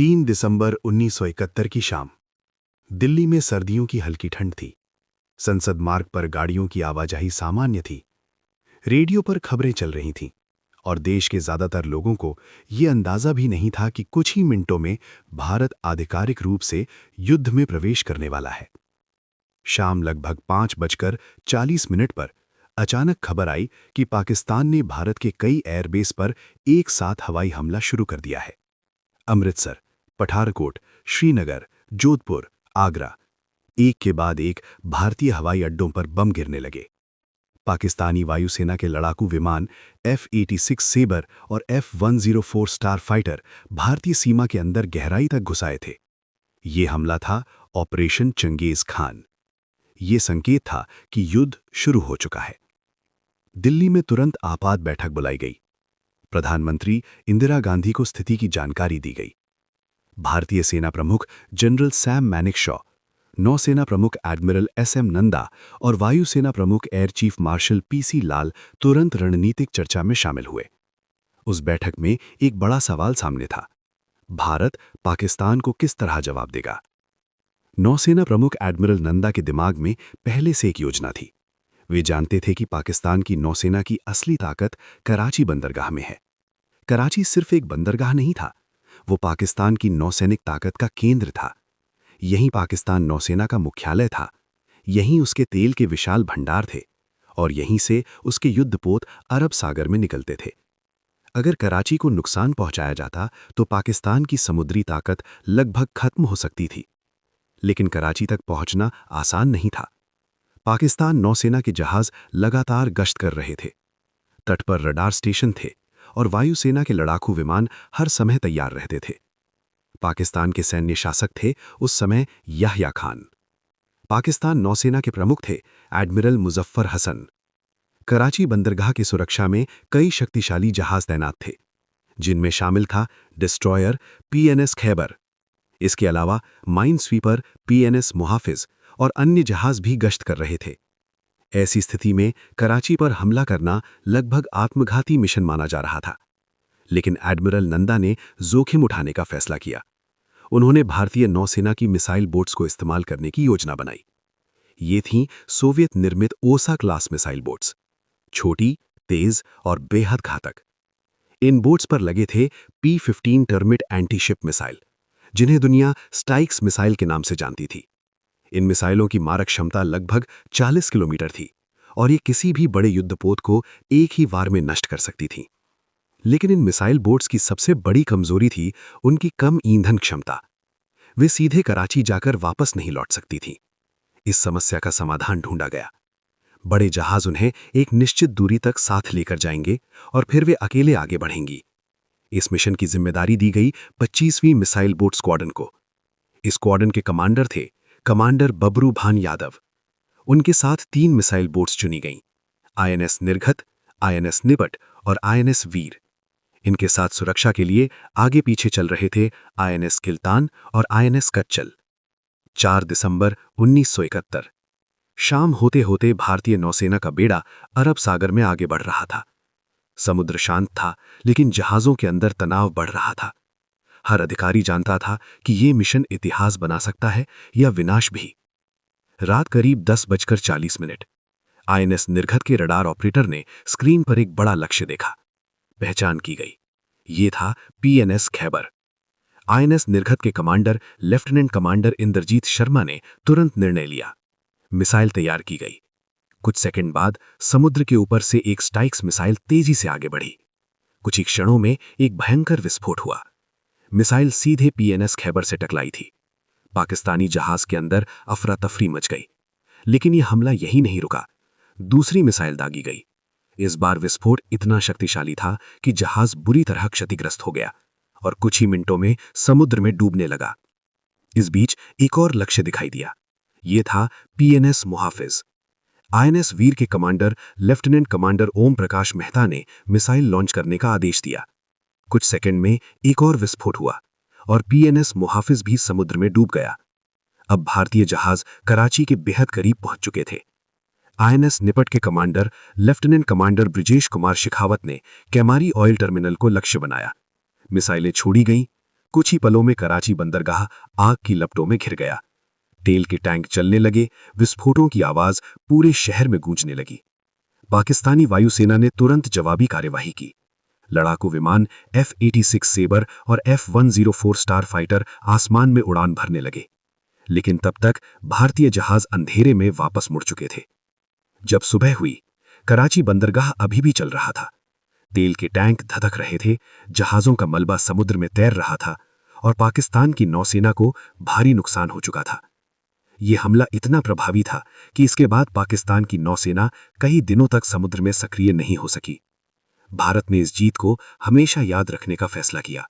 3 दिसंबर 1971 की शाम। दिल्ली में सर्दियों की हल्की ठंड थी। संसद मार्ग पर गाड़ियों की आवाजाही सामान्य थी। रेडियो पर खबरें चल रही थीं और देश के ज्यादातर लोगों को ये अंदाजा भी नहीं था कि कुछ ही मिनटों में भारत आधिकारिक रूप से युद्ध में प्रवेश करने वाला है। शाम लगभग 5:40 पर अचानक खबर आई कि पाकिस्तान ने भारत के कई एयरबेस पर एक साथ हवाई हमला शुरू कर दिया है। अमृतसर, पठानकोट, श्रीनगर, जोधपुर, आगरा, एक के बाद एक भारतीय हवाई अड्डों पर बम गिरने लगे। पाकिस्तानी वायुसेना के लड़ाकू विमान F-86 सेबर और F-104 स्टार फाइटर भारतीय सीमा के अंदर गहराई तक घुसाए थे। ये हमला था ऑपरेशन चंगेज खान। ये संकेत था कि युद्ध शुरू हो चुका है। दिल्ली में तुरंत आपात बैठक बुलाई गई। प्रधानमंत्री इंदिरा गांधी को स्थिति की जानकारी दी गई। भारतीय सेना प्रमुख जनरल सैम मैनेकशॉ, नौसेना प्रमुख एडमिरल SM नंदा और वायुसेना प्रमुख एयर चीफ मार्शल PC लाल तुरंत रणनीतिक चर्चा में शामिल हुए। उस बैठक में एक बड़ा सवाल सामने था: भारत पाकिस्तान को किस तरह जवाब देगा? नौसेना प्रमुख एडमिरल नंदा के दिमाग में पहले से एक योजना थी। वे जानते थे कि पाकिस्तान की नौसेना की असली ताकत कराची बंदरगाह में है। कराची सिर्फ एक बंदरगाह नहीं था, वो पाकिस्तान की नौसैनिक ताकत का केंद्र था। यहीं पाकिस्तान नौसेना का मुख्यालय था, यहीं उसके तेल के विशाल भंडार थे और यहीं से उसके युद्धपोत अरब सागर में निकलते थे। अगर कराची को नुकसान पहुंचाया जाता तो पाकिस्तान की समुद्री ताकत लगभग खत्म हो सकती थी। लेकिन कराची तक पहुंचना आसान नहीं था। पाकिस्तान नौसेना के जहाज लगातार गश्त कर रहे थे, तट पर रडार स्टेशन थे और वायुसेना के लड़ाकू विमान हर समय तैयार रहते थे। पाकिस्तान के सैन्य शासक थे उस समय याह्या खान। पाकिस्तान नौसेना के प्रमुख थे एडमिरल मुजफ्फर हसन। कराची बंदरगाह की सुरक्षा में कई शक्तिशाली जहाज तैनात थे, जिनमें शामिल था डिस्ट्रॉयर PNS खैबर। इसके अलावा माइन स्वीपर PNS मुहाफिज और अन्य जहाज भी गश्त कर रहे थे। ऐसी स्थिति में कराची पर हमला करना लगभग आत्मघाती मिशन माना जा रहा था। लेकिन एडमिरल नंदा ने जोखिम उठाने का फैसला किया। उन्होंने भारतीय नौसेना की मिसाइल बोट्स को इस्तेमाल करने की योजना बनाई। ये थीं सोवियत निर्मित ओसा क्लास मिसाइल बोट्स, छोटी, तेज और बेहद घातक। इन बोट्स पर लगे थे P-15 टर्मिट एंटी-शिप मिसाइल, जिन्हें दुनिया स्टाइक्स मिसाइल के नाम से जानती थी। इन मिसाइलों की मारक क्षमता लगभग 40 किलोमीटर थी और ये किसी भी बड़े युद्धपोत को एक ही वार में नष्ट कर सकती थीं। लेकिन इन मिसाइल बोट्स की सबसे बड़ी कमजोरी थी उनकी कम ईंधन क्षमता। वे सीधे कराची जाकर वापस नहीं लौट सकती थीं। इस समस्या का समाधान ढूंढा गया। बड़े जहाज उन्हें एक निश्चित दूरी तक साथ लेकर जाएंगे और फिर वे अकेले आगे बढ़ेंगी। इस मिशन की जिम्मेदारी दी गई 25वीं मिसाइल बोट स्क्वाड्रन को। इस स्क्वाड्रन के कमांडर थे कमांडर बबरू भान यादव। उनके साथ 3 मिसाइल बोट्स चुनी गईं: INS निर्घत, INS निपट और INS वीर। इनके साथ सुरक्षा के लिए आगे पीछे चल रहे थे INS किल्तान और INS कच्चल। 4 दिसंबर 1971 शाम होते होते भारतीय नौसेना का बेड़ा अरब सागर में आगे बढ़ रहा था। समुद्र शांत था, लेकिन जहाजों के अंदर तनाव बढ़ रहा था। हर अधिकारी जानता था कि यह मिशन इतिहास बना सकता है या विनाश भी। रात करीब 10:40 INS निर्घत के रडार ऑपरेटर ने स्क्रीन पर एक बड़ा लक्ष्य देखा। पहचान की गई। ये था PNS खैबर। INS निर्घत के commander lieutenant commander Indrajit Sharma ने तुरंत निर्णय लिया। मिसाइल तैयार की गई। कुछ सेकंड बाद समुद्र के ऊपर से एक स्टाइक्स मिसाइल तेजी से आगे बढ़ी। कुछ ही क्षणों में एक भयंकर विस्फोट हुआ। मिसाइल सीधे PNS खैबर से टकराई थी। पाकिस्तानी जहाज के अंदर अफरा तफरी मच गई। लेकिन यह हमला यहीं नहीं रुका। दूसरी मिसाइल दागी गई। इस बार विस्फोट इतना शक्तिशाली था कि जहाज बुरी तरह क्षतिग्रस्त हो गया और कुछ ही मिनटों में समुद्र में डूबने लगा। इस बीच एक और लक्ष्य दिखाई दिया। यह था PNS मुहाफिज। INS वीर के commander lieutenant commander Om Prakash Mehta ने मिसाइल लॉन्च करने का आदेश दिया। कुछ सेकंड में एक और विस्फोट हुआ और PNS मुहाफिज भी समुद्र में डूब गया। अब भारतीय जहाज कराची के बेहद करीब पहुंच चुके थे। INS निपट के commander lieutenant commander Brijesh Kumar Shekhawat ने कैमारी ऑयल टर्मिनल को लक्ष्य बनाया। मिसाइलें छोड़ी गईं, कुछ ही पलों में कराची बंदरगाह आग की लपटों में घिर गया। तेल के टैंक चलने लगे, विस्फोटों की आवाज पूरे शहर में गूंजने लगी। पाकिस्तानी वायुसेना ने तुरंत जवाबी कार्यवाही की। लड़ाकू विमान F-86 सेबर और F-104 स्टार फाइटर आसमान में उड़ान भरने लगे, लेकिन तब तक भारतीय जहाज अंधेरे में वापस मुड़ चुके थे। जब सुबह हुई, कराची बंदरगाह अभी भी चल रहा था। तेल के टैंक धधक रहे थे, जहाजों का मलबा समुद्र में तैर रहा था और पाकिस्तान की नौसेना को भारी नुकसान हो चुका था। यह हमला इतना प्रभावी था कि इसके बाद पाकिस्तान की नौसेना कई दिनों तक समुद्र में सक्रिय नहीं हो सकी। भारत ने इस जीत को हमेशा याद रखने का फैसला किया।